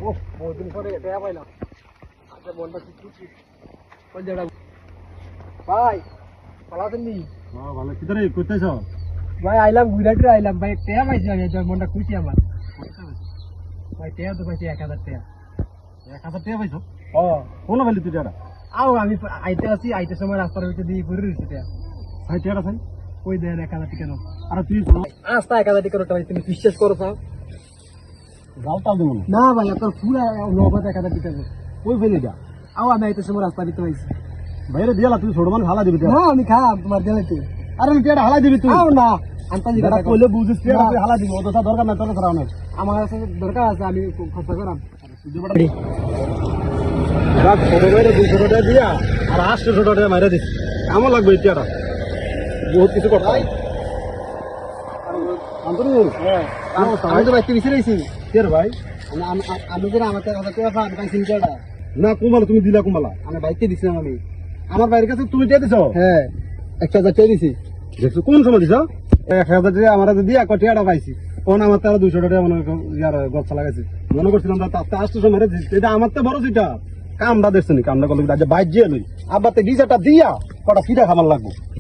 ও বহুদিন পরে দেখা পাইলাম। আচ্ছা মনটা কি খুশি। কোন জায়গা ভাই ভালো আছেন নি? ভালো কি রে করতেছ? ভাই আইলাম ঘুরাটে আইলাম ভাই, টেয়া পাইছি আমি, মনটা খুশি আমার। ভাই টেয়া তো পাইছি 1000 টাকা। 1000 টাকা পাইছো? ও কোন বেলি তুই টাকা? আও আমি আইতে আসি, আইতে সময় রাস্তার ভিতরে দিয়ে পড়ে রয়েছে টেয়া। ভাই টাকা ভাই কই দেন 1000 টাকা নো? আর তুই আস্তা 1000 টাকা নোটা ভাই, তুমি বিশ্বাস করো তাও? যাওতাম দেব না। না ভাই তোর পুরা নগদ 1000 টাকা নো। কই ফেলে যা আও আমি আইতে সময় রাস্তার ভিতরে আইছি। বাইরে দিয়ালা তুই ছোট মানুষ হালা দিবি না আমি খাম তোমার দিলাইতে। আরে আমি টাকা হালা দিবি তুই আও না আন্তাজি যেটা কথা কইলে বুঝিস টাকা না। তুই হালা দিবি ওটা দরকার না তোর ছাড়া না আমার কাছে দরকার আছে, আমি খরচ করাম। রাত ছোট বাইরে 200 টাকা দিয়া আর 800 টাকা মাইরা দিস কেমন লাগবে এটা বহুত কিছু করতে হয় আন্তরি হ্যাঁ আমি তো বাইতে বিছে রইছি। কে রে ভাই আমি যে আমার 1000 টাকা পাইছি টাকা না কুমালা তুমি দিলা কুমালা আমি বাইতে দিছিলাম আমি। আমার বাইরের কাছে তুমি দিয়ে দিছো হ্যাঁ 1000 টাকা দিছি। দেখছো কোন সময় দিছো 1000 টাকা আমার দিয়া কটি টাকা পাইছি কোন আমার তারা 200 টাকা মনে ইয়ার গচ্ছা লাগাইছে মনে করছিলাম তাতে 800 মেরে এটা আমার তো বড় যেটা কামটা দেখছো নি কামটা করলে বাইর দিয়ে লই আবার তো ডিজারটা দিয়া কটা কিটা খাবার লাগবো